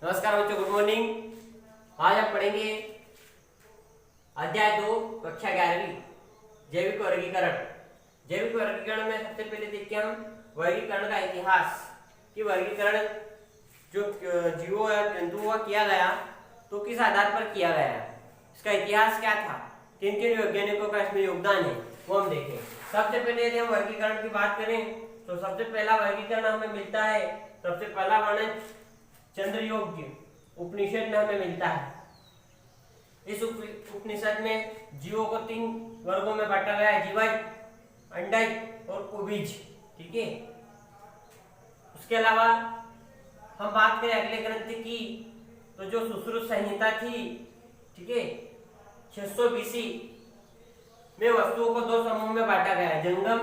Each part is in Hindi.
नमस्कार बच्चों, गुड मॉर्निंग। आज हम पढ़ेंगे अध्याय 2 कक्षा 11वीं जैविक वर्गीकरण। जैविक वर्गीकरण में सबसे पहले देखिए हम वर्गीकरण का इतिहास कि वर्गीकरण जो जीवों या जंतुओं का किया गया तो किस आधार पर किया गया, इसका इतिहास क्या था, किन किन वैज्ञानिकों का इसमें योगदान है वो हम देखें। सबसे पहले यदि हम वर्गीकरण की बात करें तो सबसे पहला वर्गीकरण हमें मिलता है, सबसे पहला वर्णन चंद्रयोग्य उपनिषद में हमें मिलता है। इस उपनिषद में जीवों को 3 वर्गों में बांटा गया है, जीवज, अंडज और उभयज। ठीक है। उसके अलावा हम बात करें अगले ग्रंथ की तो जो सुश्रुत संहिता थी, ठीक है, 600 BC में वस्तुओं को 2 समूह में बांटा गया है, जंगम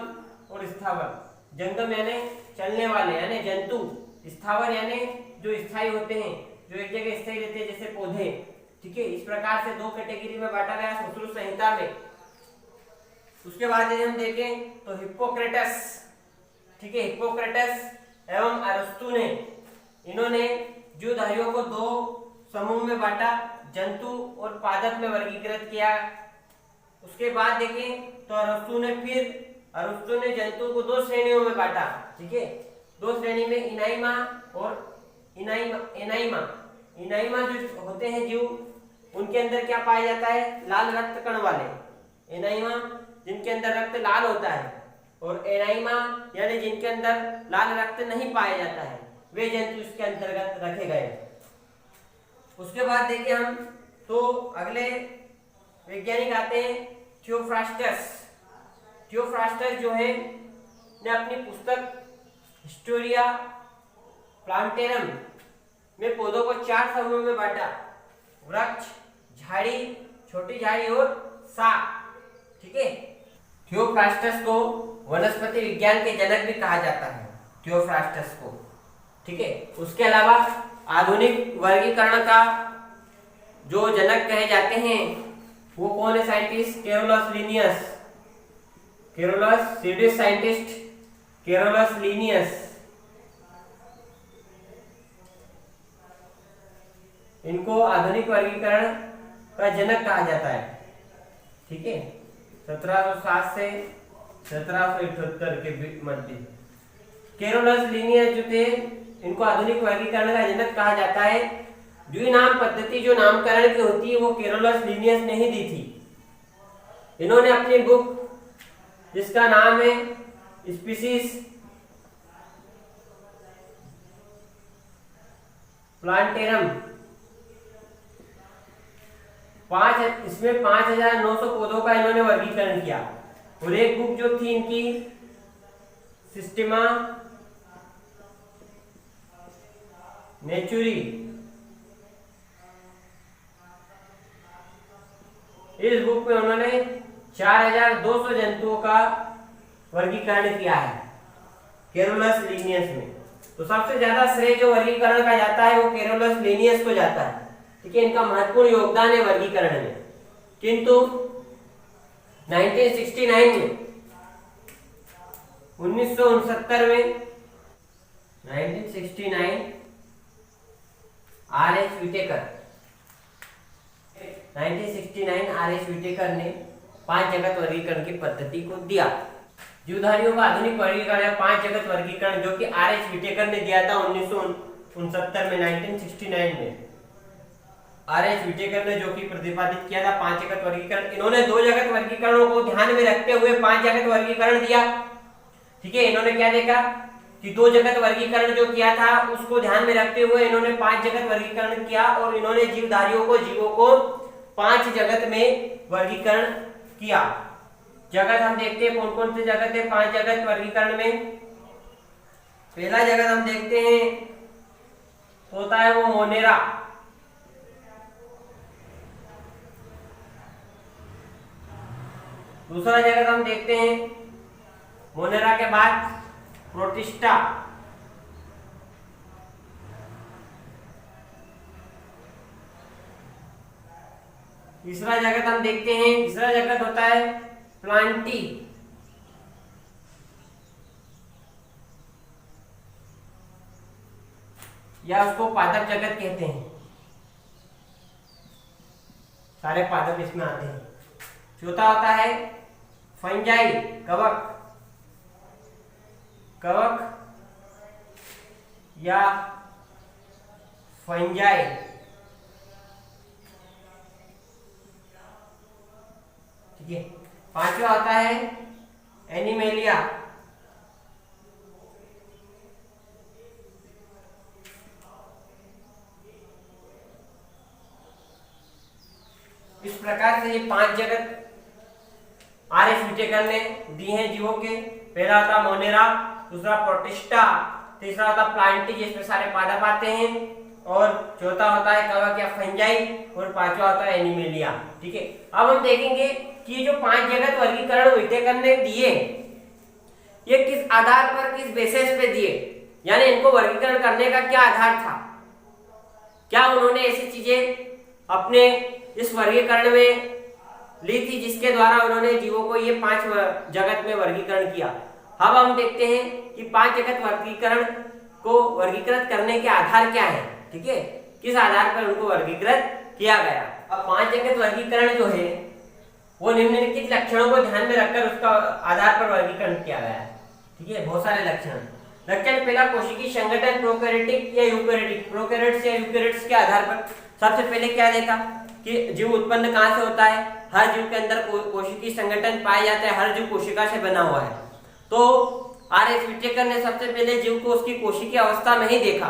और स्थावर। जंगम यानी चलने वाले यानी जंतु, स्थावर यानी जो स्थायी होते हैं, जो एक जगह स्थायी रहते हैं जैसे पौधे। ठीक है। इस प्रकार से 2 कैटेगरी में बांटा गया सुश्रुत संहिता में। उसके बाद यदि हम देखें तो हिप्पोक्रेटस, ठीक है, हिप्पोक्रेटस एवं अरस्तु ने इन्होंने जीवधारियों को 2 समूह में बांटा, जंतु और पादप में वर्गीकृत किया। उसके बाद देखें तो अरस्तु ने जंतु को 2 श्रेणियों में बांटा। ठीक है। 2 श्रेणी में इनाइमा और इनाइमा जो होते हैं जीव, उनके अंदर क्या पाया जाता है, लाल रक्त कण वाले इनाइमा जिनके अंदर रक्त लाल होता है, और एनाइमा यानी जिनके अंदर लाल रक्त नहीं पाया जाता है, वे जंतु इसके अंतर्गत रखे गए। उसके बाद देखिए हम तो अगले वैज्ञानिक आते हैं थियोफ्रास्टस जो है ने अपनी पुस्तक हिस्टोरिया प्लांटेरम में पौधों को 4 समूहों में बांटा, वृक्ष, झाड़ी, छोटी झाड़ी और शाक। ठीक है। थियोफ्रास्टस को वनस्पति विज्ञान के जनक भी कहा जाता है, थियोफ्रास्टस को। ठीक है। उसके अलावा आधुनिक वर्गीकरण का जो जनक कहे जाते हैं वो कौन है scientist, Swedish scientist Carolus Linnaeus. इनको आधुनिक वर्गीकरण का जनक कहा जाता है। ठीक है। 1707 से 1778 के मध्य कैरोलस लिनियस जो थे, इनको आधुनिक वर्गीकरण का जनक कहा जाता है। द्विनाम पद्धति जो नामकरण की होती है वो कैरोलस लिनियस ने ही दी थी। इन्होंने अपनी बुक जिसका नाम है स्पीसीज प्लांटेरम, इसमें 5900 पौधों का इन्होंने वर्गीकरण किया। और एक बुक जो थी इनकी सिस्टेमा नेचुरी, इस बुक में उन्होंने 4200 जंतुओं का वर्गीकरण किया है कैरोलस लिनियस में। तो सबसे ज्यादा श्रेय जो वर्गीकरण का जाता है वो कैरोलस लिनियस को जाता है। ठीक है। इनका महत्वपूर्ण योगदान है वर्गीकरण में। किंतु 1969 में 1969 में 1969 आर एच विटेकर ने 5 जगत वर्गीकरण की पद्धति को दिया। जीवधारियों का आधुनिक वर्गीकरण है 5 जगत वर्गीकरण, जो कि आर एच विटेकर ने दिया था 1969 में 1969 में। आर एच विटेकर ने जो कि प्रतिपादित किया था 5 जगत वर्गीकरण। इन्होंने 2 जगत वर्गीकरणों को ध्यान में रखते हुए 5 जगत वर्गीकरण दिया। ठीक है। इन्होंने क्या देखा कि 2 जगत वर्गीकरण जो किया था उसको ध्यान में रखते हुए इन्होंने 5 जगत वर्गीकरण किया, और इन्होंने जीवों को 5 जगत में वर्गीकरण किया। जगत हम देखते हैं कौन कौन से जगत है 5 जगत वर्गीकरण में। पहला जगत हम देखते हैं होता है वो मोनेरा। दूसरा जगत हम देखते हैं मोनेरा के बाद प्रोटिस्टा। तीसरा जगत हम देखते हैं, तीसरा जगत होता है प्लांटी। या उसको पादप जगत कहते हैं। सारे पादप इसमें आते हैं। चौथा होता है फंजाई, कवक, कवक या फंजाई। ठीक है। पांचवा होता है एनिमेलिया, इस प्रकार से ये 5 जगत आर एस विटेकर ने दी हैं जीवों के। पहला होता मोनेरा, दूसरा प्रोटिस्टा, तीसरा होता प्लांटी जिसमें सारे पादप आते हैं, और चौथा होता है कवक या फंजाई, और पांचवा होता है एनिमेलिया। ठीक है। अब हम देखेंगे कि जो 5 जगत वर्गीकरण विटेकर ने दिए ये किस आधार पर, किस बेसिस पे दिए, यानी इनको वर्गीकरण करने का क्या आधार था, क्या उन्होंने ऐसी चीजें अपने इस वर्गीकरण में ली थी जिसके द्वारा उन्होंने जीवों को ये 5 जगत में वर्गीकरण किया। अब हम देखते हैं कि 5 जगत वर्गीकरण को वर्गीकृत करने के आधार क्या है। ठीक है, किस आधार पर उनको वर्गीकृत किया गया। अब 5 जगत वर्गीकरण जो है वो निम्नलिखित लक्षणों को ध्यान में रखकर उसका आधार पर वर्गीकरण किया गया है। ठीक है, बहुत सारे लक्षण। लक्षण पहला, कोशिकीय संगठन प्रोकैरियोटिक या यूकैरियोटिक, प्रोकैरियोट्स या यूकैरियोट्स के आधार पर सबसे पहले क्या देखा कि जीव उत्पन्न कहां से होता है। हर जीव के अंदर कोशिकीय संगठन पाए जाते हैं, हर जीव कोशिका से बना हुआ है। तो आर एस विटेकर ने सबसे पहले जीव को उसकी कोशिकीय अवस्था में ही देखा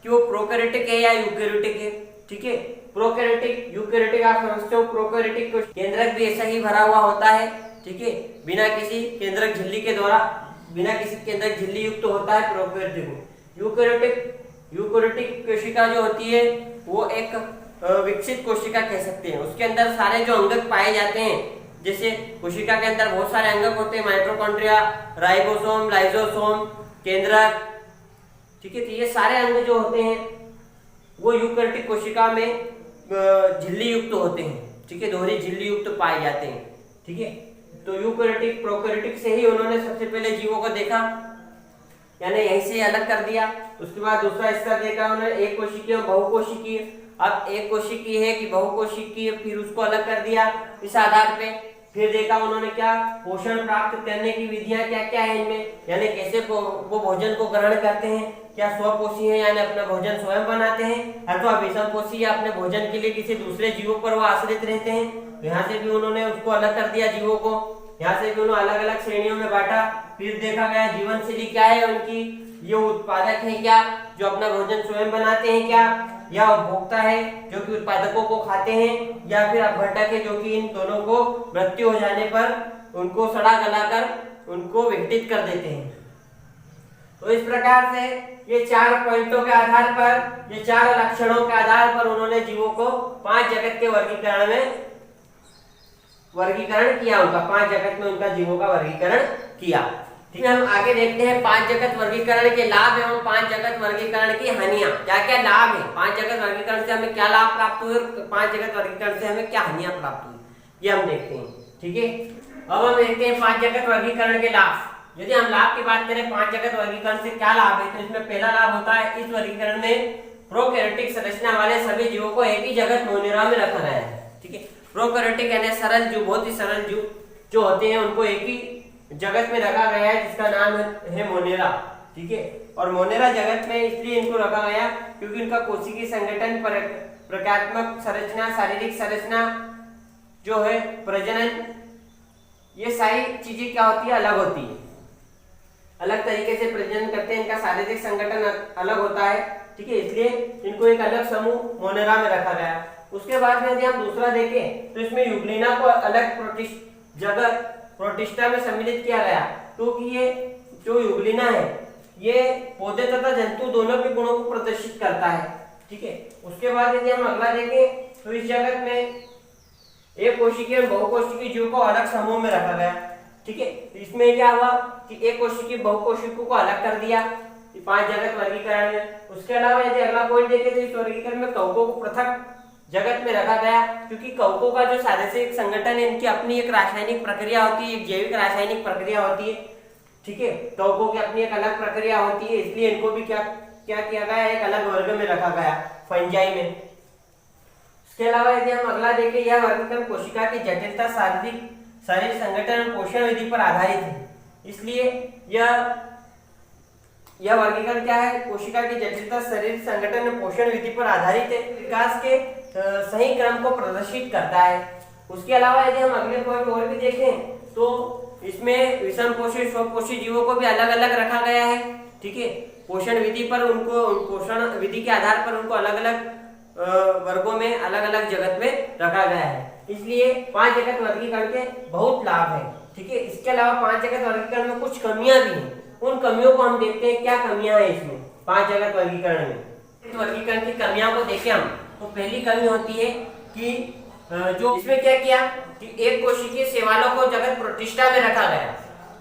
कि वो प्रोकैरियोटिक है या यूकैरियोटिक है। ठीक है, प्रोकैरियोटिक यूकैरियोटिक आप समझते हो। प्रोकैरियोटिक केंद्रक भी ऐसा ही भरा हुआ होता है। ठीक है, बिना किसी केंद्रक झिल्ली के द्वारा, बिना किसी केंद्रक झिल्ली युक्त होता है प्रोकैरियोटिक। यूकैरियोटिक कोशिका जो होती है वो एक विकसित कोशिका कह सकते हैं। उसके अंदर सारे जो अंगक पाए जाते हैं, जैसे कोशिका के अंदर बहुत सारे अंगक होते हैं, माइटोकॉन्ड्रिया, राइबोसोम, लाइसोसोम, केंद्रक। ठीक है, तो ये सारे अंग जो होते हैं वो यूकैरियोटिक कोशिका में झिल्ली युक्त होते हैं। ठीक है, दोहरी झिल्ली युक्त पाए जाते हैं। ठीक है, तो यूकैरियोटिक प्रोकैरियोटिक से ही उन्होंने सबसे पहले जीवों को देखा, यानी यहीं से अलग कर दिया। उसके बाद दूसरा हिस्सा देखा उन्होंने एक कोशिकीय और बहुकोशिकीय। अब एक कोशिकीय है कि बहुकोशिकीय, फिर उसको अलग कर दिया इस आधार पे। फिर देखा उन्होंने क्या पोषण प्राप्त करने की विधियां क्या क्या है इनमें, यानी कैसे वो भोजन को ग्रहण करते हैं, क्या स्वपोषी है यानी अपना भोजन स्वयं बनाते हैं, अथवा विषमपोषी या अपने भोजन के लिए किसी दूसरे जीवों पर वो आश्रित रहते हैं। यहाँ से भी उन्होंने उसको अलग कर दिया जीवों को। यहाँ से भी उन्होंने अलग अलग श्रेणियों में बांटा। फिर देखा गया जीवन शैली क्या है उनकी, ये उत्पादक है क्या जो अपना भोजन स्वयं बनाते हैं क्या, या उपभोक्ता है जो कि उत्पादकों को खाते हैं, या फिर अपघटक है जो कि इन दोनों को मृत्यु हो जाने पर उनको सड़ा गलाकर उनको विघटित कर देते हैं। तो इस प्रकार से ये 4 पॉइंटों के आधार पर, ये 4 लक्षणों के आधार पर उन्होंने जीवों को 5 जगत के वर्गीकरण में वर्गीकरण किया। उनका 5 जगत में उनका जीवों का वर्गीकरण किया। ठीक है, हम आगे देखते हैं 5 जगत वर्गीकरण के लाभ एवं 5 जगत वर्गीकरण की हानियां। क्या क्या लाभ है, 5 जगत वर्गीकरण से हमें क्या लाभ प्राप्त हुए, 5 जगत वर्गीकरण से हमें क्या हानियां प्राप्त हुई, ये हम देखते हैं। ठीक है, अब हम देखते हैं 5 जगत वर्गीकरण के लाभ। यदि हम लाभ की बात करें 5 जगत वर्गीकरण से क्या लाभ है, तो इसमें पहला लाभ होता है इस वर्गीकरण में प्रोकैरियोटिक संरचना वाले सभी जीवों को एक ही जगत मोनेरा में रखा गया है। ठीक है, प्रोकैरियोटिक यानी सरल जीव, बहुत ही सरल जीव जो होते हैं उनको एक ही जगत में रखा गया है जिसका नाम है मोनेरा। ठीक है, और मोनेरा जगत में इसलिए इनको रखा गया क्योंकि इनका कोशिकीय संगठन, प्रकारात्मक संरचना, शारीरिक संरचना जो है, प्रजनन, ये सारी चीजें क्या होती है, अलग होती है, अलग तरीके से प्रजनन करते हैं, इनका शारीरिक संगठन अलग होता है। ठीक है, इसलिए इनको एक अलग समूह मोनेरा में रखा गया। उसके बाद में यदि हम दूसरा देखें तो इसमें यूग्लिना को अलग प्रोटिस्टा में सम्मिलित किया गया, क्योंकि ये जो यूग्लिना है ये पौधे तथा जंतु दोनों के गुणों को प्रदर्शित करता है। ठीक है, उसके बाद यदि हम अगला देखें तो इस जगत में एक कोशिकीय और बहुकोशिकीय जीव को अलग समूह में रखा गया। ठीक है, इसमें क्या हुआ कि एक कोशिकीय बहुकोशिकीय को अलग कर दिया 5 जगत वर्गीकरण में। उसके अलावा यदि अगला पॉइंट देखें तो इस वर्गीकरण में कवकों को पृथक जगत में रखा गया, क्योंकि कवकों का जो शारीरिक संगठन है, इनकी अपनी एक रासायनिक प्रक्रिया होती है, एक जैविक रासायनिक प्रक्रिया होती है। ठीक है, कवकों की अपनी एक अलग प्रक्रिया होती है, इसलिए इनको भी क्या क्या किया गया, एक अलग वर्ग में रखा गया, फंजाई में। इसके अलावा यदि हम अगला देखें, यह वर्गीकरण कोशिका की जटिलता, शरीर संगठन और पोषण विधि पर आधारित है। इसलिए यह वर्गीकरण क्या है, कोशिका की जटिलता, शरीर संगठन और पोषण विधि पर आधारित है, विकास के सही क्रम को प्रदर्शित करता है। उसके अलावा यदि हम अगले पॉइंट और भी देखें तो इसमें विषम पोषित, स्वपोषित जीवों को भी अलग अलग रखा गया है। ठीक है, पोषण विधि पर उनको, पोषण विधि के आधार पर उनको अलग अलग वर्गों में, अलग अलग जगत में रखा गया है। इसलिए 5 जगत वर्गीकरण के बहुत लाभ है। ठीक है, इसके अलावा 5 जगत वर्गीकरण में कुछ कमियां भी हैं, उन कमियों को हम देखते हैं, क्या कमियां हैं इसमें 5 जगत वर्गीकरण में। इस वर्गीकरण की कमियां को देखें हम, तो पहली कमी होती है कि जो इसमें क्या किया कि एक कोशिकीय शैवालों को जगत प्रतिष्ठा में रखा गया,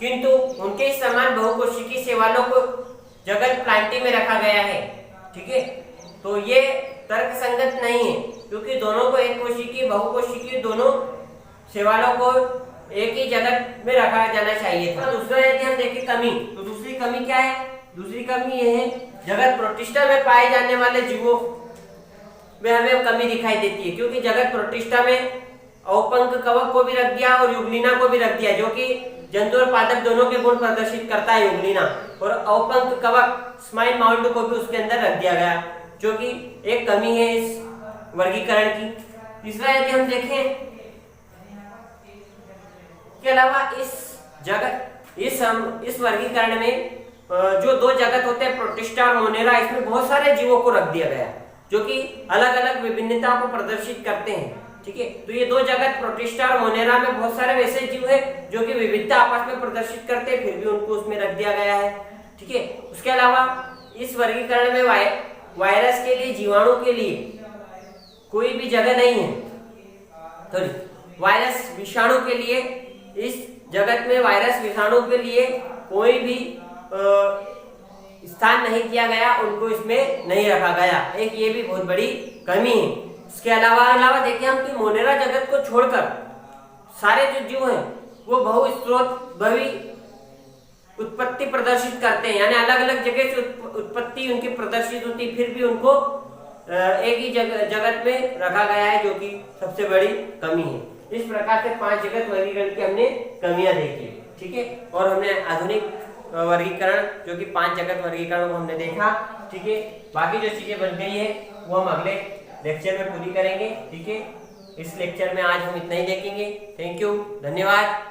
किंतु उनके समान बहुकोशिकीय शैवालों को जगत प्लांटी में रखा गया है। ठीक है, तो ये तर्क संगत नहीं है, क्योंकि दोनों को, एक कोशिकीय बहुकोशिकीय दोनों शैवालों को एक ही जगत में रखा जाना चाहिए था। दूसरा यदि हम देखें कमी, तो दूसरी कमी क्या है, दूसरी कमी ये है जगत प्रतिष्ठा में पाए जाने वाले जीवों में हमें कमी दिखाई देती है, क्योंकि जगत प्रतिष्ठा में औपंक कवक को भी रख दिया और युग्लिना को भी रख दिया, जो कि जंतु और पादप दोनों के गुण प्रदर्शित करता है युग्लिना, और औपंक कवक स्माइल माउंट को भी उसके अंदर रख दिया गया, जो कि एक कमी है इस वर्गीकरण की। तीसरा यदि हम देखें, के अलावा इस वर्गीकरण में जो 2 जगत होते हैं, प्रोटिस्टा और मोनेरा, इसमें बहुत सारे जीवों को रख दिया गया, जो कि अलग अलग विभिन्नता को प्रदर्शित करते हैं। ठीक है, तो ये 2 जगत प्रोटिस्टा और मोनेरा में बहुत सारे वैसे जीव है जो कि विविधता आपस में प्रदर्शित करते हैं, फिर भी उनको उसमें रख दिया गया है। ठीक है, उसके अलावा इस वर्गीकरण में वायरस के लिए, जीवाणु के लिए कोई भी जगह नहीं है। तो वायरस विषाणु के लिए, इस जगत में वायरस विषाणु के लिए कोई भी स्थान नहीं दिया गया, उनको इसमें नहीं रखा गया, एक ये भी बहुत बड़ी कमी है। इसके अलावा देखिए हम कि मोनेरा जगत को छोड़कर सारे जो जीव हैं वो बहुस्रोत भवी उत्पत्ति प्रदर्शित करते हैं, यानी अलग अलग जगह से उत्पत्ति उनकी प्रदर्शित होती, फिर भी उनको एक ही जगत में रखा गया है, जो कि सबसे बड़ी कमी है। इस प्रकार से 5 जगत वर्गीकरण की हमने कमियां देखी। ठीक है, और हमने आधुनिक वर्गीकरण जो कि 5 जगत वर्गीकरण को हमने देखा। ठीक है, बाकी जो चीजें बन गई है वो हम अगले लेक्चर में पूरी करेंगे। ठीक है, इस लेक्चर में आज हम इतना ही देखेंगे। थैंक यू, धन्यवाद।